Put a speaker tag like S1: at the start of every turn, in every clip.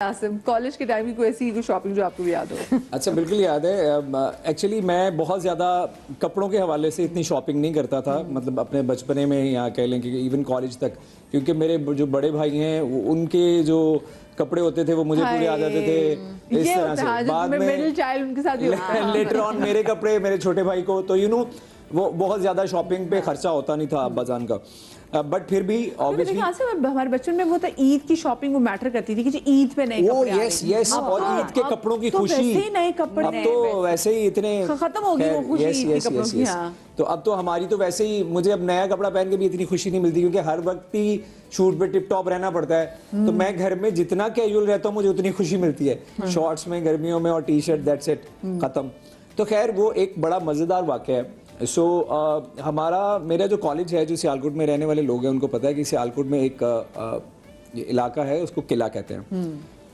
S1: Asim, college के time की कोई ऐसी कोई शॉपिंग जो आपको भी याद हो?
S2: अच्छा, बिल्कुल याद है। एक्चुअली मैं बहुत ज़्यादा कपड़ों के हवाले से इतनी शॉपिंग नहीं करता था, मतलब अपने बचपने में या कह लें कि इवन कॉलेज तक, क्योंकि मेरे जो बड़े भाई हैं उनके जो कपड़े होते थे वो मुझे पूरे आ जाते थे इस तरह से। बाद में
S1: मिडिल चाइल्ड उनके साथ ही होता है।
S2: लेटर ऑन मेरे कपड़े मेरे छोटे भाई को, तो वो बहुत ज़्यादा शॉपिंग पे खर्चा होता नहीं था अब्बाजान का, बट फिर भी ऑब्वियसली
S1: हमारे बचपन में वो था, ईद की शॉपिंग वो मैटर करती थी कि ईद पे नए कपड़े आ रहे हैं।
S2: यस और ईद के कपड़ों की खुशी,
S1: वैसे ही नए कपड़े,
S2: अब तो वैसे ही इतने
S1: खत्म हो गई वो खुशी ईद के कपड़ों की।
S2: तो अब तो हमारी तो वैसे ही, मुझे अब नया कपड़ा पहन के भी इतनी खुशी नहीं मिलती, क्योंकि हर वक्त ही शूट पे टिप टॉप रहना पड़ता है। तो मैं घर में जितना कैजुअल रहता हूँ मुझे उतनी खुशी मिलती है, शॉर्ट्स में गर्मियों में और टी शर्ट, दैट्स इट, खत्म। तो खैर वो एक बड़ा मज़ेदार वाक़या है। मेरा जो कॉलेज है, जो सियालकोट में रहने वाले लोग हैं उनको पता है कि सियालकोट में एक इलाका है, उसको किला कहते हैं।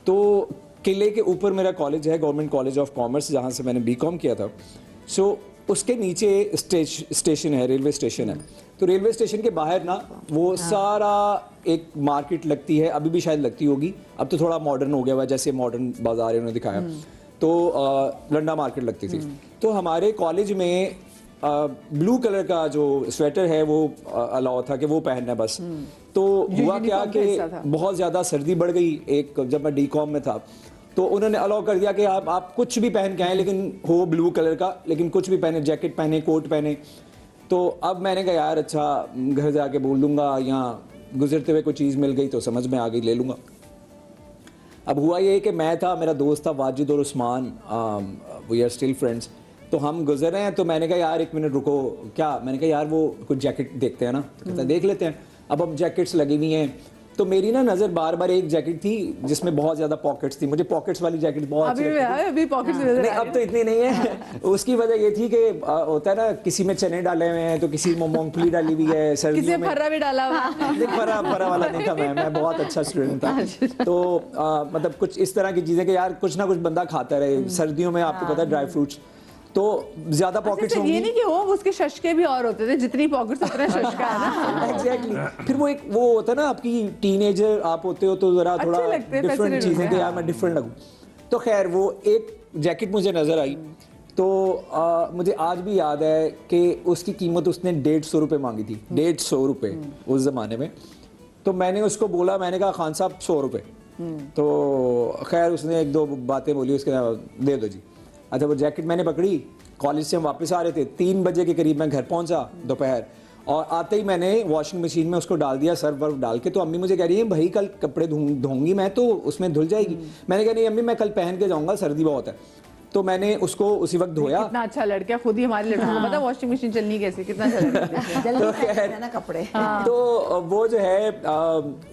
S2: तो किले के ऊपर मेरा कॉलेज है, गवर्नमेंट कॉलेज ऑफ कॉमर्स, जहाँ से मैंने बीकॉम किया था। उसके नीचे स्टेशन है, रेलवे स्टेशन है। तो रेलवे स्टेशन के बाहर ना वो सारा एक मार्केट लगती है, अभी भी शायद लगती होगी, अब तो थोड़ा मॉडर्न हो गया हुआ, जैसे मॉडर्न बाजार उन्होंने दिखाया। तो लंडा मार्केट लगती थी। तो हमारे कॉलेज में ब्लू कलर का जो स्वेटर है वो अलाउ था कि वो पहनना है बस। तो हुआ क्या कि बहुत ज़्यादा सर्दी बढ़ गई, जब मैं डी.कॉम में था, तो उन्होंने अलाउ कर दिया कि आप कुछ भी पहन के आए, लेकिन हो ब्लू कलर का, लेकिन कुछ भी पहने, जैकेट पहने, कोट पहने। तो अब मैंने कहा यार अच्छा, घर जाके बोल दूंगा, यहाँ गुजरते हुए कोई चीज़ मिल गई तो समझ में आ गई, ले लूँगा। अब हुआ ये कि मैं था, मेरा दोस्त था वाजिद और Usman, we are still friends. तो हम गुजर रहे हैं, तो मैंने कहा यार एक मिनट रुको, क्या, मैंने कहा यार वो कुछ जैकेट देखते हैं ना, तो कहता देख लेते हैं। अब जैकेट्स लगी हुई हैं, तो मेरी ना नज़र बार बार एक जैकेट थी जिसमें बहुत ज़्यादा पॉकेट्स थी, मुझे पॉकेट्स वाली जैकेट बहुत अच्छी लगती थी।
S1: अभी पॉकेट्स
S2: नहीं, अब तो इतनी नहीं है। उसकी वजह ये थी कि होता है ना, किसी में चने डाले हुए हैं तो किसी में मूंगफली डाली हुई है, सर्दियों में
S1: फर्रा भी डाला हुआ।
S2: फर्रा वाला नहीं था, मैं बहुत अच्छा स्टूडेंट था। तो मतलब कुछ इस तरह की चीज़ें कि यार कुछ ना कुछ बंदा खाता रहे, सर्दियों में आपको पता है ड्राई फ्रूट्स, तो ज्यादा पॉकेट्स होंगी।
S1: ये नहीं कि हो, उसके शशके भी और होते थे, जितनी पॉकेट्स उतना शशका है ना।
S2: एग्जैक्टली। फिर वो होता है ना, आपकी टीनेजर आप होते हो तो जरा थोड़ा डिफरेंट चीजें कि यार मैं डिफरेंट लगूं। तो खैर वो एक जैकेट मुझे नजर आई, तो मुझे आज भी याद है कि उसकी कीमत उसने 150 रुपये मांगी थी, 150 रुपये उस जमाने में। तो मैंने उसको बोला, मैंने कहा खान साहब 100 रुपये। तो खैर उसने एक दो बातें बोली, उसके दे दो जी। अच्छा, वो जैकेट मैंने पकड़ी, कॉलेज से हम वापस आ रहे थे, 3 बजे के करीब मैं घर पहुंचा दोपहर, और आते ही मैंने वॉशिंग मशीन में उसको डाल दिया, सर्फ वर्फ डाल के। तो अम्मी मुझे कह रही है भाई कल कपड़े धोंगी मैं तो उसमें धुल जाएगी। मैंने कहा नहीं अम्मी, मैं कल पहन के जाऊंगा, सर्दी बहुत है। तो मैंने उसको उसी वक्त धोया।
S1: कितना अच्छा लड़का, खुद ही हमारे लड़कों को पता वॉशिंग मशीन चलनी कैसे, कितना अच्छा लड़का
S3: ना कपड़े।
S2: तो वो जो है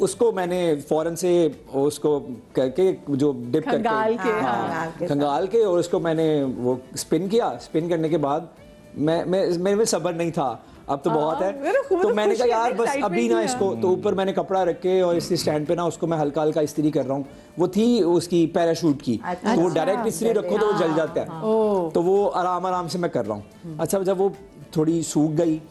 S2: उसको मैंने फौरन से उसको करके जो डिप करके खंगाल के और उसको मैंने वो स्पिन किया। स्पिन करने के बाद मेरे में सब्र नहीं था, अब तो बहुत है। तो मैंने कहा यार बस अभी ना इसको, तो ऊपर मैंने कपड़ा रख के और इस स्टैंड पे ना उसको मैं हल्का हल्का इस्त्री कर रहा हूँ। वो थी उसकी पैराशूट की, तो वो डायरेक्ट इस्त्री रखो तो वो जल जाता है, तो वो आराम आराम से मैं कर रहा हूँ। अच्छा, जब वो थोड़ी सूख गई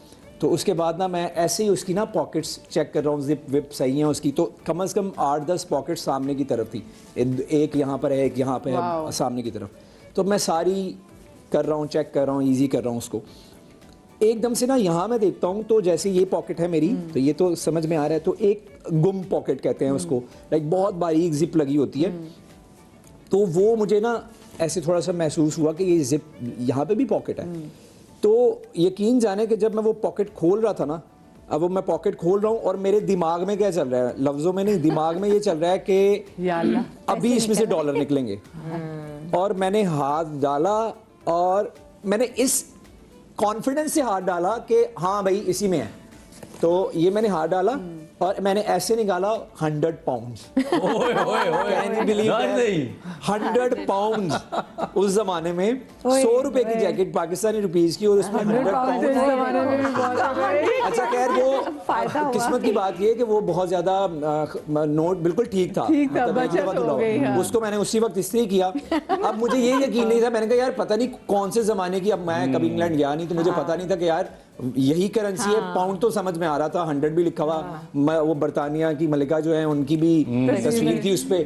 S2: तो उसके बाद ना मैं ऐसे ही उसकी ना पॉकेट्स चेक कर रहा हूँ, जिप विप सही है उसकी। तो कम से कम 8-10 पॉकेट्स सामने की तरफ थी, एक यहाँ पर है, एक यहाँ पे है, सामने की तरफ। तो मैं सारी कर रहा हूँ, चेक कर रहा हूँ, ईजी कर रहा हूँ उसको। एकदम से ना यहाँ मैं देखता हूँ, तो जैसे ये पॉकेट है मेरी, तो ये तो समझ में आ रहा है, तो एक गुम पॉकेट कहते हैं उसको, लाइक बहुत बारीक जिप लगी होती है। तो वो मुझे ना ऐसे थोड़ा सा महसूस हुआ कि ये जिप यहाँ पे भी पॉकेट है। तो यकीन जाने कि जब मैं वो पॉकेट खोल रहा था ना, अब वो मैं पॉकेट खोल रहा हूँ और मेरे दिमाग में क्या चल रहा है, लफ्जों में नहीं, दिमाग में ये चल रहा है कि अभी इसमें से डॉलर निकलेंगे। और मैंने हाथ डाला और मैंने इस कॉन्फिडेंस से हाथ डाला कि हाँ भाई इसी में है। तो ये मैंने हाथ डाला और मैंने ऐसे निकाला 100 pounds. Can you believe that? 100 pounds उस जमाने में 100 रुपए की जैकेट पाकिस्तानी रुपीस की, और उसमें 100 पाउंड। अच्छा खैर वो किस्मत की बात ये कि वो बहुत ज्यादा नोट बिल्कुल ठीक था, मतलब उसको मैंने उसी वक्त इस्त्री किया। अब मुझे ये यकीन नहीं था, मैंने कहा यार पता नहीं कौन से जमाने की, अब मैं कभी इंग्लैंड गया नहीं तो मुझे पता नहीं था कि यार यही करेंसी है। पाउंड तो समझ में आ रहा था, 100 भी लिखा हुआ, वो बरतानिया की मलिका जो है उनकी भी तस्वीर थी उस पे।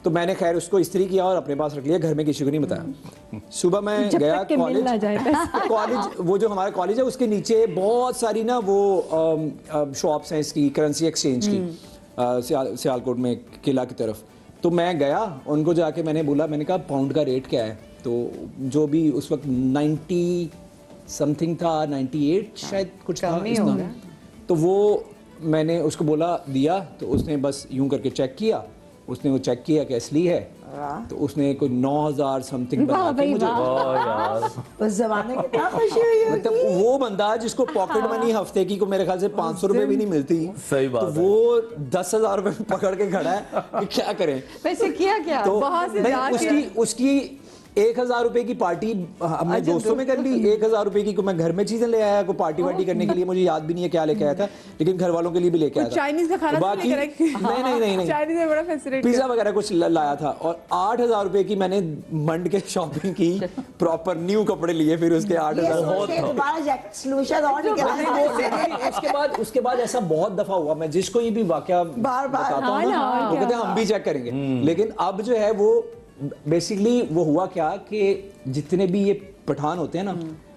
S2: तो मैंने खैर उसको इस्त्री किया और अपने पास रख लिया, घर में किसी को नहीं बताया। सुबह मैं गया कॉलेज, वो जो हमारा कॉलेज है उसके नीचे बहुत सारी ना वो शॉप्स हैं इसकी, करेंसी एक्सचेंज की, सियालकोट में किला की तरफ। तो मैं गया, उनको जाके मैंने बोला, मैंने कहा पाउंड का रेट क्या है? तो जो भी उस वक्त 90 समथिंग था, 98 शायद कुछ था इतना। तो वो मैंने उसको बोला, दिया, तो उसने बस यूं करके चेक किया, उसने वो चेक किया कि असली है, तो उसने कोई 9000 समथिंग बना के मुझे,
S3: उस जमाने की क्या खुशी हुई होगी।
S2: मतलब वो बंदा जिसको पॉकेट मनी हफ्ते की को मेरे ख्याल से 500 रुपए भी नहीं मिलती,
S4: सही बात
S2: तो वो 10,000 रुपए पकड़ के खड़ा है कि क्या करें।
S1: वैसे किया क्या?
S2: तो
S1: वहां से
S2: उसकी 1000 रुपए की पार्टी हमने दोस्तों में कर ली, 1000 रुपए की को मैं घर में चीजें ले आया, को पार्टी वार्टी करने के लिए, मुझे याद भी नहीं है क्या लेके आया था, लेकिन घर वालों के लिए भी लेके आया था।
S1: चाइनीज का खाना
S2: बाकी नहीं
S1: चाइनीज में बड़ा फैसिलिटी,
S2: पिज्जा वगैरह कुछ लाया था। और 8000 रुपए की मैंने मंड के शॉपिंग की, प्रॉपर न्यू कपड़े लिए, फिर उसके 8000। उसके बाद ऐसा बहुत दफा हुआ, मैं जिसको ये भी वाकया बताता हूँ ना, वो कहते हैं हम भी चेक करेंगे। लेकिन अब जो है वो बेसिकली वो हुआ क्या कि जितने भी ये पठान होते हैं ना,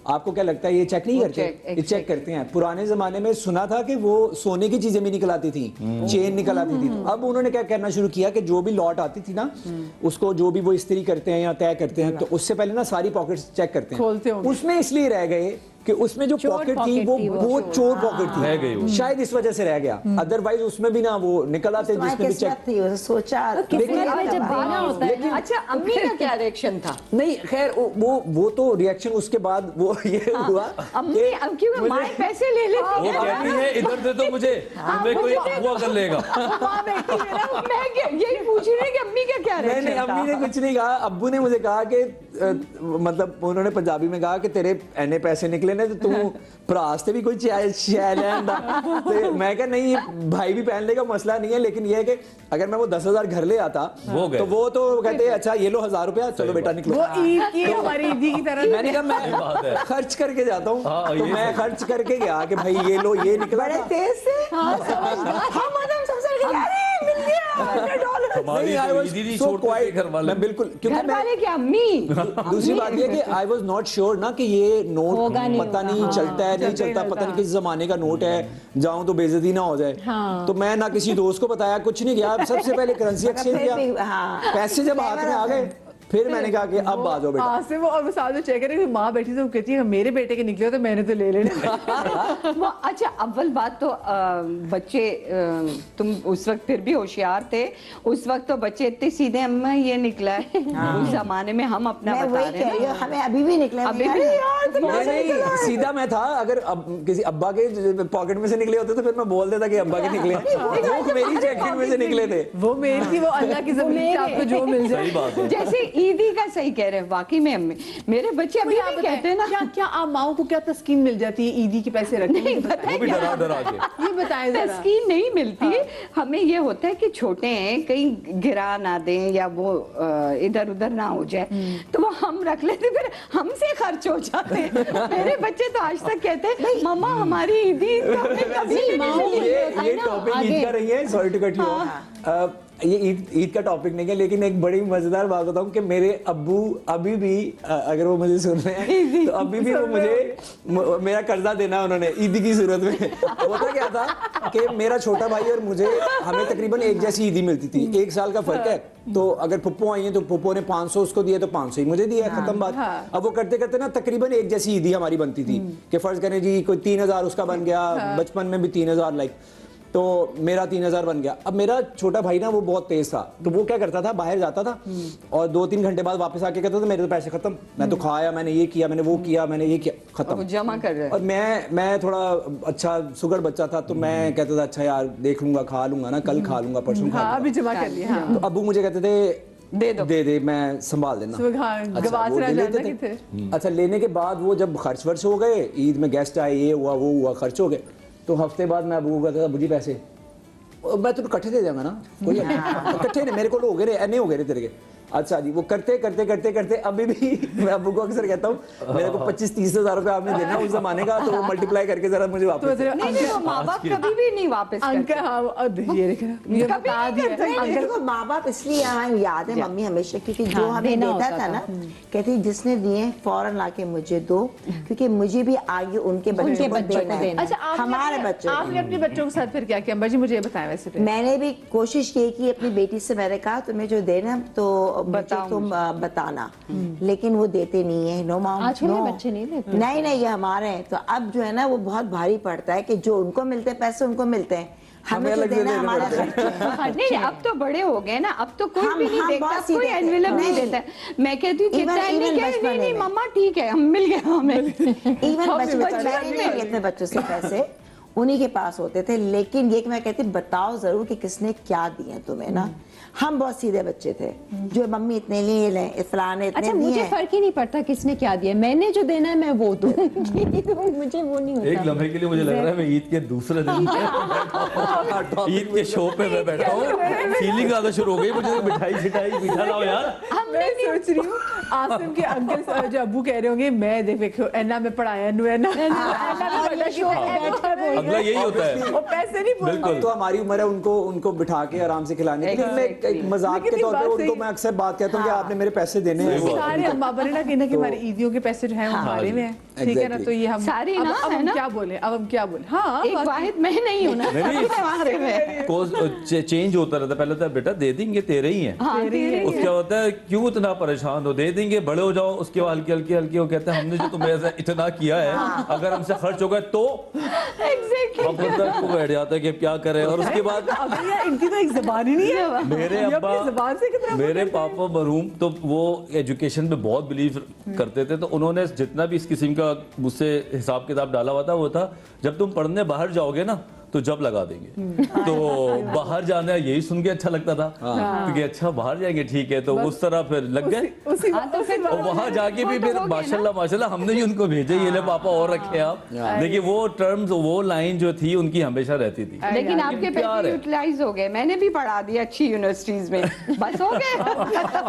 S2: आपको क्या लगता है ये चेक नहीं करते? ये चेक करते हैं। पुराने जमाने में सुना था कि वो सोने की चीजें भी निकल आती थी, चेन निकल आती थी। अब उन्होंने क्या करना शुरू किया कि जो भी लॉट आती थी ना, उसको जो भी वो इस्त्री करते हैं या तय करते हैं, तो उससे पहले ना सारी पॉकेट्स चेक करते हैं। उसमें इसलिए रह गए कि उसमें जो पॉकेट थी वो चोर पॉकेट थी, शायद इस वजह से रह गया। अदरवाइज उसमें भी ना वो निकल आते, जिसमें भी चेक
S3: थी, सोचा
S1: अच्छा अम्मी का क्या रिएक्शन था?
S2: नहीं खैर वो तो रिएक्शन उसके बाद वो ये हुआ,
S1: अम्मी क्योंकि माँ पैसे ले लेती
S4: वो कहती है इधर दे दो मुझे, मैं कोई अगवा कर लेगा।
S1: मैं यही पूछ रही हूँ कि अम्मी का क्या रिएक्शन
S2: था? अम्मी ने कुछ नहीं कहा, अब्बू ने मुझे कहा कि मतलब उन्होंने पंजाबी में कहा कि तेरे एने पैसे निकले ने, तो तू प्रास्ते भी कोई शै लैंदा। तो मैं कहा नहीं भाई भी पहनने का मसला नहीं है, लेकिन ये है कि अगर मैं वो 10,000 घर ले आता तो वो तो कहते अच्छा ये लो 1000 रुपया, चलो बेटा निकलो।
S1: वो ईद की हमारी ईदी की तरह।
S2: मैंने कहा मैं खर्च करके जाता हूँ, तो मैं खर्च करके गया कि भाई ये लो, ये निकला
S3: बड़े तेज से
S2: मैं बिल्कुल, क्योंकि
S1: वाले की अम्मी।
S2: दूसरी बात ये कि आई वॉज नॉट श्योर ना कि ये नोट पता नहीं चलता है नहीं चलता, पता नहीं किस जमाने का नोट है, जाऊं तो बेइज्जती ना हो जाए। तो मैं ना किसी दोस्त को बताया, कुछ नहीं किया। सबसे पहले करेंसी एक्सचेंज किया, पैसे जब हाथ में आ गए, फिर मैंने कहा कि अब आ जाओ बेटा।
S1: से वो अब साथ में चेक करें, माँ बैठी तो कहती है मेरे बेटे के निकले तो मैंने तो ले लेना। अच्छा अव्वल बात तो बच्चे, तुम उस वक्त फिर भी होशियार थे, उस वक्त तो बच्चे इतने सीधे, अम्मा ये निकला है। उस जमाने में हम अपना बता रहे हैं,
S3: हमें अभी भी निकले,
S1: अभी भी
S2: नहीं सीधा मैं था। अगर किसी अब्बा के पॉकेट में से निकले होते तो फिर मैं बोल देता कि अब्बा के निकले, वो मेरी जैकेट में से निकले थे।
S1: वो मेरी थी, वो अल्लाह की ज़मीन से आपको जो मिल जाए। जैसे ईदी का सही कह रहे हैं, वाकई में अम्मी मेरे बच्चे अभी भी कहते हैं ना, क्या आप माओ को क्या तस्कीन मिल जाती है ईदी के पैसे रखने की?
S4: वो भी डरा डरा के
S1: ये बताएं जरा।
S5: तस्कीन नहीं मिलती, हमें ये होता है कि छोटे हैं, कहीं गिरा ना दें या वो इधर उधर ना हो जाए, तो वो हम रख लेते, फिर हमसे खर्च हो जाते हैं। मेरे बच्चे तो आज तक कहते हैं मम्मा हमारी ईदी कभी
S2: ये टॉपिक ईद का रही है, सॉरी टू कट यू। ये ईद का टॉपिक नहीं है, लेकिन एक बड़ी मजेदार बात बताऊं कि मेरे अब्बू अभी भी, अगर वो मुझे सुन रहे हैं तो अभी भी वो मुझे मेरा कर्जा देना उन्होंने ईदी की सूरत में। होता क्या था कि मेरा छोटा भाई और मुझे, हमें तकरीबन एक जैसी ईदी मिलती थी, 1 साल का फर्क है। तो अगर पुप्पो आई है तो पुप्पो ने 500 उसको दिया तो 500 ही मुझे दिया, खत्म बात। अब वो करते करते ना तकरीबन एक जैसी ईदी हमारी बनती थी कि फर्ज करें जी कोई 3000 उसका बन गया, बचपन में भी 3000 लाइक, तो मेरा 3000 बन गया। अब मेरा छोटा भाई ना वो बहुत तेज था, तो वो क्या करता था, बाहर जाता था और 2-3 घंटे बाद वापस आके कहता था मेरे तो पैसे खत्म, मैं तो खाया, मैंने ये किया, मैंने वो किया, मैंने ये किया, खत्म,
S5: जमा कर रहे।
S2: और मैं थोड़ा अच्छा सुगर बच्चा था, तो मैं कहता था अच्छा यार देख लूंगा, खा लूंगा ना, कल खा लूंगा, परसों खा लूंगा,
S1: अभी जमा कर लिया।
S2: तो अब्बू मुझे कहते थे दे मैं संभाल देना। अच्छा लेने के बाद वो जब खर्च वर्च हो गए, ईद में गेस्ट आए, ये हुआ वो हुआ, खर्च हो गए, तो हफ्ते बाद मैं अबू को कहता था बुझी पैसे, मैं तो इकट्ठे दे जाऊंगा ना, कोई इकट्ठे ने मेरे को हो गए, एने हो गए तेरे के, अच्छा जी, वो करते करते करते करते अभी भी मैं अब्बू को अक्सर कहता हूँ मेरे को 25-30 हज़ार रुपए आपने देना उस जमाने का, तो वो मल्टीप्लाई करके जरा मुझे
S1: तो
S2: वापस
S1: जरा
S5: नहीं नहीं, वो माँ बाप कभी भी नहीं वापस करते।
S1: अंकल, हाँ अब ये देखना, ये
S5: कभी
S1: बता
S5: नहीं
S1: दिया
S5: करते।
S3: अंकल को माँ बाप इसलिए हमें याद है, मम्मी हमेशा, क्योंकि जो हमें
S5: देना
S3: देता
S5: होता
S3: था ना, कहती जिसने दिए फौरन लाके मुझे दो, क्योंकि मुझे भी आगे उनके बच्चों को देना है।
S1: अच्छा,
S3: हमारे बच्चों को।
S1: आपने अपने बच्चों के साथ फिर क्या किया अंबर जी, मुझे ये बताएं वैसे फिर।
S3: मैंने भी कोशिश की कि अपनी बेटी से मैंने कहा तुम्हें जो देना तो मुझे तुम बताना, लेकिन वो देते नहीं है। नो मॉम,
S5: आजकल के बच्चे नहीं देते।
S3: नहीं नहीं, ये हमारे हैं। तो अब जो है ना वो बहुत भारी पड़ता है कि जो उनको मिलते हैं पैसे उनको मिलते हैं, हमें जो
S2: अलग से
S3: देना
S2: देने
S3: हमारा
S2: पड़ते हैं।
S3: खर्चे हैं।
S5: नहीं अब तो बड़े हो गए ना, अब तो कोई
S3: हम-
S5: भी नहीं
S3: हम
S5: देखता,
S3: बहुत
S5: कोई
S3: सीधे थे।
S5: एनवेलप नहीं
S3: नहीं।
S5: देता। मैं कहती हूँ कितना
S3: Even-
S5: है, नहीं
S3: even
S5: कह- नहीं
S3: बचपने
S5: नहीं
S3: में।
S5: मम्मा ठीक है, हम मिल गए हमें।
S3: इवन
S1: हम
S3: बचपन
S1: बचपन
S3: मैंने
S1: में
S3: नहीं लिए अपने बच्चों से पैसे, उन्हीं के पास होते थे। लेकिन ये कि मैं कहती बताओ जरूर कि किसने क्या दिए तुम्हें ना। हम बहुत सीधे बच्चे थे, जो मम्मी इतने लिए लें, फलाने इतने
S6: अच्छा, मुझे
S3: दिए।
S6: फर्क ही नहीं पड़ता किसने क्या दिया, मैंने जो देना है मैं वो दूंगी। तो मुझे वो नहीं होता।
S4: एक लम्हे के लिए मुझे लग रहा है मैं ईद के दूसरे दिन ईद के शो पे मैं बैठा हूँ, फीलिंग आना शुरू हो गई मुझे, मिठाई शिठाई मीठा लाओ यार।
S1: मैं सोच रही हूँ आसिम के अंकल जो अब्बू कह रहे होंगे, मैं देखो एना में पढ़ाया नु एना
S4: अगला यही होता है।
S1: वो पैसे नहीं बोलते।
S2: अब तो हमारी उम्र है उनको बिठा के आराम से खिलाने की, लेकिन मैं एक मजाक के
S1: लेकिन
S2: तौर पे
S1: बात
S2: उनको
S1: सही-
S2: मैं अक्सर बात कहता हूँ कि आपने मेरे पैसे देने हैं।
S1: सारे अम्मा बने ना कि हमारे ईदियों के पैसे जो हैं वो हमारे में हैं, ठीक है ना। तो ये हम
S5: सारे
S1: अब
S5: ना,
S1: अब
S5: है
S1: हम
S5: ना?
S1: क्या बोले, अब हम क्या बोले, हाँ
S5: एक वाहिद मैं नहीं हूँ ना,
S4: नहीं,
S5: सभी हमारे में।
S4: चेंज होता रहता है। पहले तो बेटा दे देंगे, तेरे ही हैं।
S5: हाँ, तेरे ही
S4: उसके होता है क्यों इतना परेशान हो, दे देंगे, बड़े हो जाओ। उसके बाद हल्के हल्के हल्के वो कहते हैं हमने जो तुम्हें ऐसा इतना किया है, अगर हमसे खर्च हो गया तो
S5: Exactly.
S4: हम बंदा को बैठ जाता है कि अब क्या करें। और उसके बाद
S1: अब यार इनकी तो एक जुबान ही नहीं है।
S4: मेरे
S1: ये अपनी
S4: अब्बा,
S1: जुबान से कितना
S4: मेरे पापा मरहूम, तो वो एजुकेशन पे बहुत बिलीव करते थे। तो उन्होंने जितना भी इस किस्म का मुझसे हिसाब किताब डाला हुआ था वो था, जब तुम पढ़ने बाहर जाओगे ना तो जब लगा देंगे। तो बाहर जाना यही सुन के अच्छा लगता था, क्योंकि अच्छा बाहर जाएंगे, ठीक है। तो उस तरह फिर लग गए।
S1: उसी
S5: हाँ, तो फिर
S4: और वहां जाके भी फिर माशाल्लाह माशाल्लाह हमने ही उनको भेजे, ये ले पापा और रखे आप। देखिए वो टर्म्स, वो लाइन जो थी उनकी हमेशा रहती थी।
S5: लेकिन आपके
S4: प्यार
S5: पैसे
S4: है।
S5: यूटिलाइज हो गए, मैंने भी पढ़ा दिया अच्छी यूनिवर्सिटीज में, बस हो गए।